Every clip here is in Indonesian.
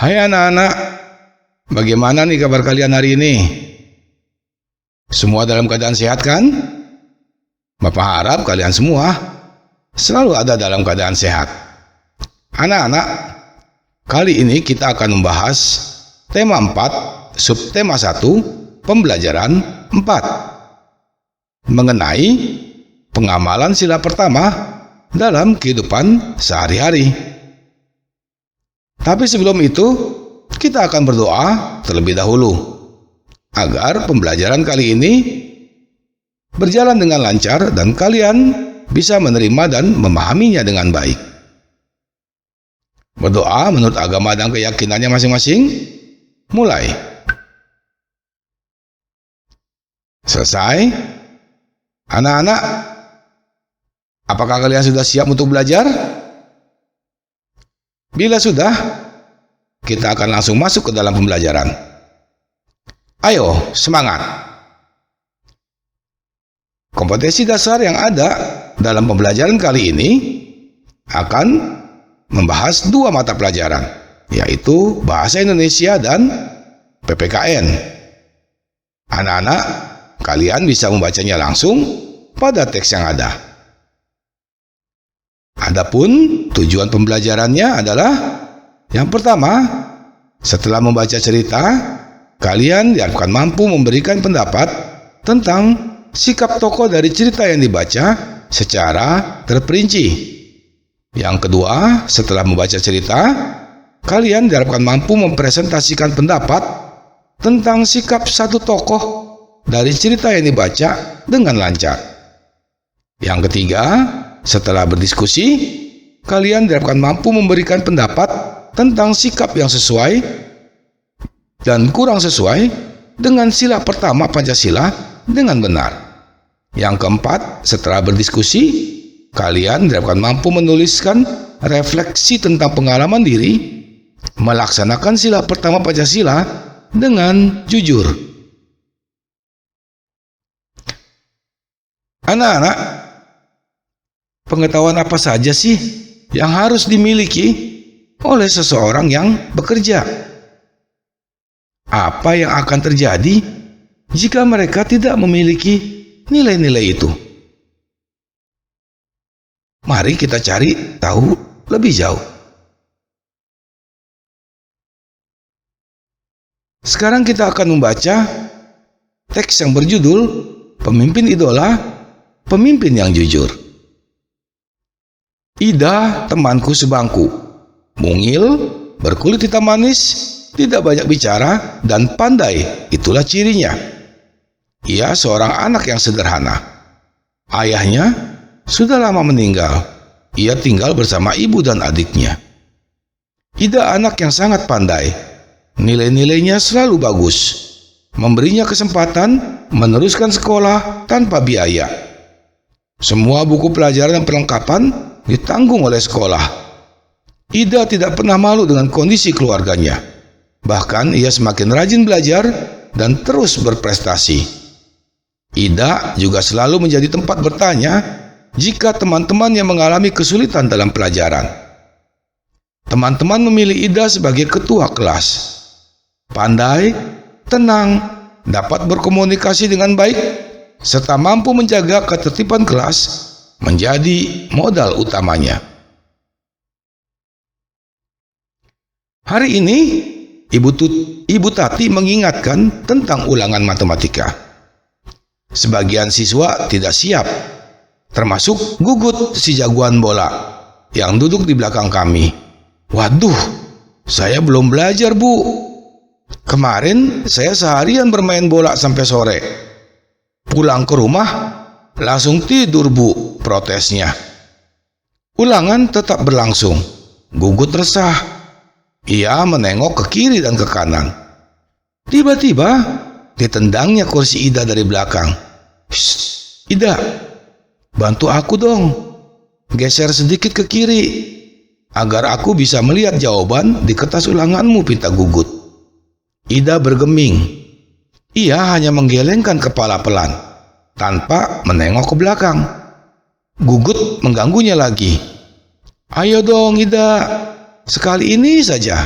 Hai anak-anak, bagaimana nih kabar kalian hari ini? Semua dalam keadaan sehat kan? Bapak harap kalian semua selalu ada dalam keadaan sehat. Anak-anak, kali ini kita akan membahas tema 4, subtema 1, pembelajaran 4, mengenai pengamalan sila pertama dalam kehidupan sehari-hari. Tapi sebelum itu, kita akan berdoa terlebih dahulu agar pembelajaran kali ini berjalan dengan lancar dan kalian bisa menerima dan memahaminya dengan baik. Berdoa menurut agama dan keyakinannya masing-masing. Mulai. Selesai. Anak-anak, apakah kalian sudah siap untuk belajar? Bila sudah, kita akan langsung masuk ke dalam pembelajaran. Ayo, semangat! Kompetensi dasar yang ada dalam pembelajaran kali ini akan membahas 2 mata pelajaran, yaitu Bahasa Indonesia dan PPKN. Anak-anak, kalian bisa membacanya langsung pada teks yang ada. Adapun tujuan pembelajarannya adalah yang pertama, setelah membaca cerita, kalian diharapkan mampu memberikan pendapat tentang sikap tokoh dari cerita yang dibaca secara terperinci. Yang kedua, setelah membaca cerita, kalian diharapkan mampu mempresentasikan pendapat tentang sikap satu tokoh dari cerita yang dibaca dengan lancar. Yang ketiga, setelah berdiskusi, kalian diharapkan mampu memberikan pendapat tentang sikap yang sesuai dan kurang sesuai dengan sila pertama Pancasila dengan benar. Yang keempat, setelah berdiskusi, kalian diharapkan mampu menuliskan refleksi tentang pengalaman diri melaksanakan sila pertama Pancasila dengan jujur. Anak-anak, pengetahuan apa saja sih yang harus dimiliki oleh seseorang yang bekerja? Apa yang akan terjadi jika mereka tidak memiliki nilai-nilai itu? Mari kita cari tahu lebih jauh. Sekarang kita akan membaca teks yang berjudul Pemimpin Idola, Pemimpin yang Jujur. Ida, temanku sebangku, mungil, berkulit hitam manis, tidak banyak bicara, dan pandai, itulah cirinya. Ia seorang anak yang sederhana. Ayahnya sudah lama meninggal. Ia tinggal bersama ibu dan adiknya. Ida anak yang sangat pandai. Nilai-nilainya selalu bagus, memberinya kesempatan meneruskan sekolah tanpa biaya. Semua buku pelajaran dan perlengkapan ditanggung oleh sekolah. Ida tidak pernah malu dengan kondisi keluarganya. Bahkan ia semakin rajin belajar dan terus berprestasi. Ida juga selalu menjadi tempat bertanya jika teman-temannya mengalami kesulitan dalam pelajaran. Teman-teman memilih Ida sebagai ketua kelas. Pandai, tenang, dapat berkomunikasi dengan baik, serta mampu menjaga ketertiban kelas menjadi modal utamanya. Hari ini, Ibu Tati mengingatkan tentang ulangan matematika. Sebagian siswa tidak siap, termasuk Gugut si jagoan bola yang duduk di belakang kami. Waduh, saya belum belajar, Bu. Kemarin saya seharian bermain bola sampai sore. Pulang ke rumah, langsung tidur, Bu, protesnya. Ulangan tetap berlangsung. Gugut resah. Ia menengok ke kiri dan ke kanan. Tiba-tiba, ditendangnya kursi Ida dari belakang. Shh, Ida, bantu aku dong. Geser sedikit ke kiri, agar aku bisa melihat jawaban di kertas ulanganmu, pinta Gugut. Ida bergeming. Ia hanya menggelengkan kepala pelan, tanpa menengok ke belakang. Gugut mengganggunya lagi. Ayo dong Ida, sekali ini saja.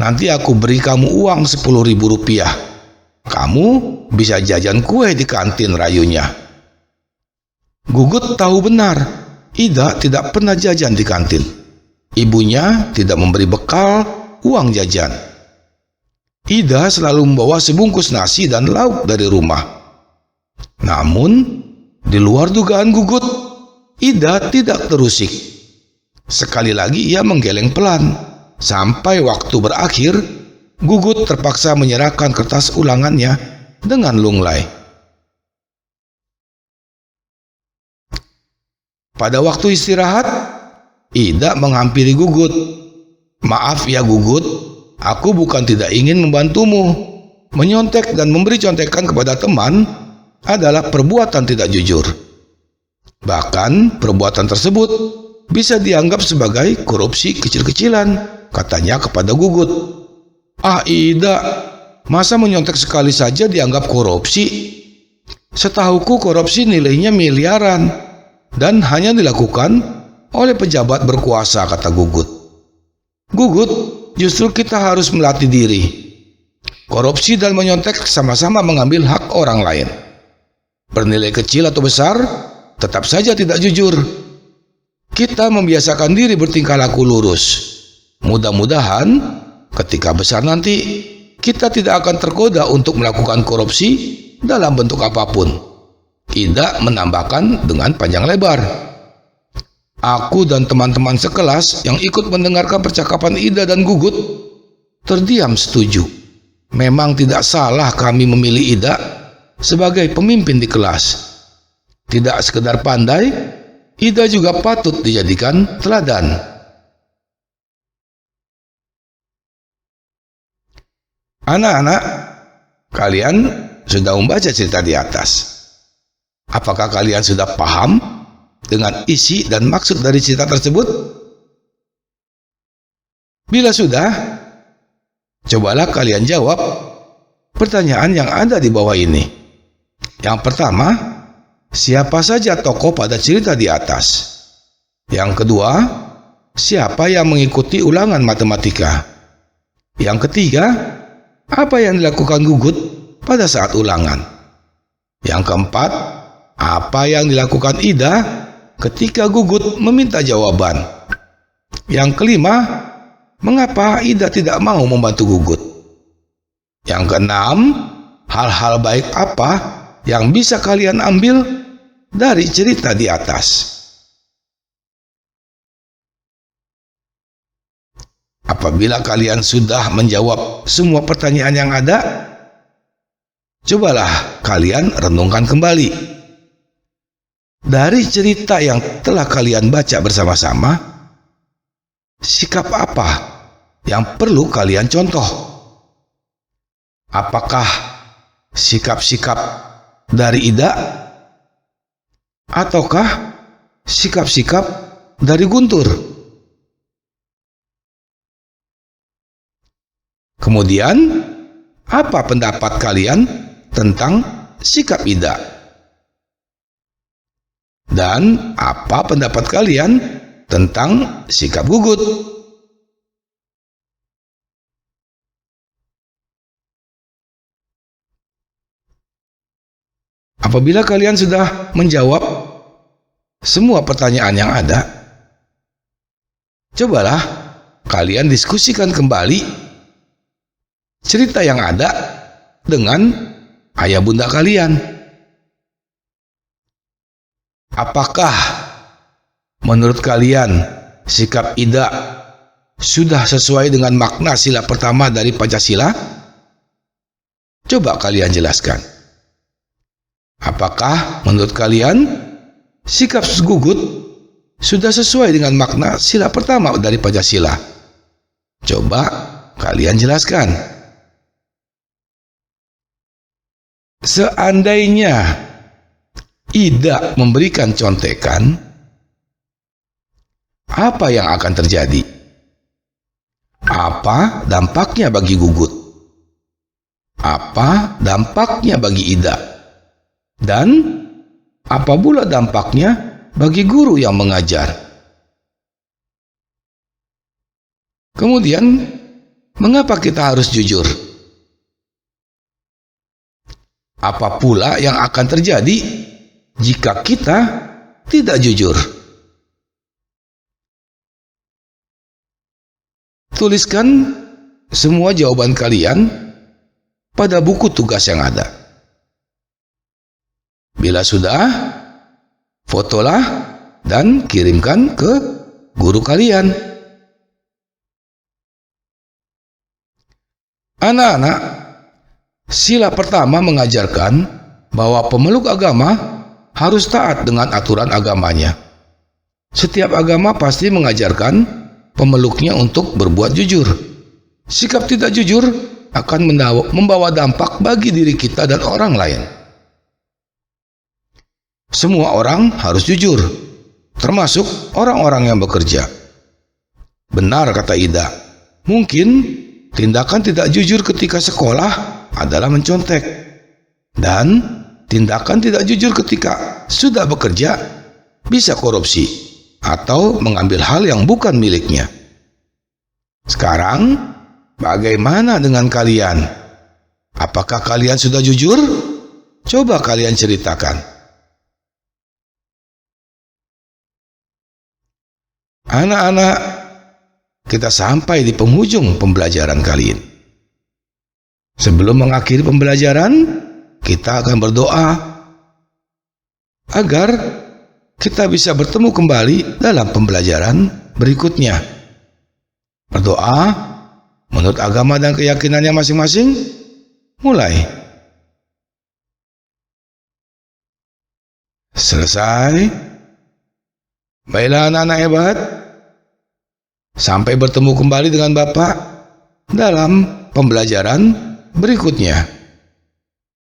nanti aku beri kamu uang 10.000 rupiah. Kamu bisa jajan kue di kantin, rayunya. Gugut tahu benar, Ida tidak pernah jajan di kantin. Ibunya tidak memberi bekal uang jajan. Ida selalu membawa sebungkus nasi dan lauk dari rumah. Namun, di luar dugaan Gugut, Ida tidak terusik. Sekali lagi ia menggeleng pelan. Sampai waktu berakhir, Gugut terpaksa menyerahkan kertas ulangannya dengan lunglai. Pada waktu istirahat, Ida menghampiri Gugut. "Maaf ya Gugut, aku bukan tidak ingin membantumu. Menyontek dan memberi contekan kepada teman adalah perbuatan tidak jujur. Bahkan perbuatan tersebut bisa dianggap sebagai korupsi kecil-kecilan," katanya kepada Gugut. "Ah Ida, masa menyontek sekali saja dianggap korupsi? Setahuku korupsi nilainya miliaran dan hanya dilakukan oleh pejabat berkuasa," kata Gugut. "Gugut, justru kita harus melatih diri. Korupsi dan menyontek sama-sama mengambil hak orang lain. Bernilai kecil atau besar, tetap saja tidak jujur. Kita membiasakan diri bertingkah laku lurus. Mudah-mudahan ketika besar nanti, kita tidak akan tergoda untuk melakukan korupsi dalam bentuk apapun." Ida menambahkan dengan panjang lebar. Aku dan teman-teman sekelas yang ikut mendengarkan percakapan Ida dan Gugut terdiam setuju. Memang tidak salah kami memilih Ida sebagai pemimpin di kelas. Tidak sekedar pandai, Ida juga patut dijadikan teladan. Anak-anak, kalian sudah membaca cerita di atas. Apakah kalian sudah paham dengan isi dan maksud dari cerita tersebut? Bila sudah, cobalah kalian jawab pertanyaan yang ada di bawah ini. Yang pertama, siapa saja tokoh pada cerita di atas? Yang kedua, siapa yang mengikuti ulangan matematika? Yang ketiga, apa yang dilakukan Gugut pada saat ulangan? Yang keempat, apa yang dilakukan Ida ketika Gugut meminta jawaban? Yang kelima, mengapa Ida tidak mau membantu Gugut? Yang keenam, hal-hal baik apa yang bisa kalian ambil dari cerita di atas? Apabila kalian sudah menjawab semua pertanyaan yang ada, cobalah kalian renungkan kembali. Dari cerita yang telah kalian baca bersama-sama, sikap apa yang perlu kalian contoh? Apakah sikap-sikap dari Ida? Ataukah sikap-sikap dari Guntur? Kemudian, apa pendapat kalian tentang sikap Ida? Dan apa pendapat kalian tentang sikap Gugut? Apabila kalian sudah menjawab semua pertanyaan yang ada, cobalah kalian diskusikan kembali cerita yang ada dengan ayah bunda kalian. Apakah menurut kalian sikap Ida sudah sesuai dengan makna sila pertama dari Pancasila? Coba kalian jelaskan. Apakah menurut kalian sikap Gugut sudah sesuai dengan makna sila pertama dari Pancasila? Coba kalian jelaskan. Seandainya Ida memberikan contekan, apa yang akan terjadi? Apa dampaknya bagi Gugut? Apa dampaknya bagi Ida? Dan apa pula dampaknya bagi guru yang mengajar? Kemudian, Mengapa kita harus jujur? Apa pula yang akan terjadi jika kita tidak jujur? Tuliskan semua jawaban kalian pada buku tugas yang ada. Bila sudah, fotolah dan kirimkan ke guru kalian. Anak-anak, sila pertama mengajarkan bahwa pemeluk agama harus taat dengan aturan agamanya. Setiap agama pasti mengajarkan pemeluknya untuk berbuat jujur. Sikap tidak jujur akan membawa dampak bagi diri kita dan orang lain. Semua orang harus jujur, termasuk orang-orang yang bekerja. Benar kata Ida, mungkin tindakan tidak jujur ketika sekolah adalah mencontek. Dan tindakan tidak jujur ketika sudah bekerja bisa korupsi atau mengambil hal yang bukan miliknya. Sekarang, bagaimana dengan kalian? Apakah kalian sudah jujur? Coba kalian ceritakan. Anak-anak, kita sampai di penghujung pembelajaran kali ini. Sebelum mengakhiri pembelajaran, kita akan berdoa agar kita bisa bertemu kembali dalam pembelajaran berikutnya. Berdoa menurut agama dan keyakinannya masing-masing. Mulai. Selesai. Baiklah anak-anak hebat. Sampai bertemu kembali dengan Bapak dalam pembelajaran berikutnya.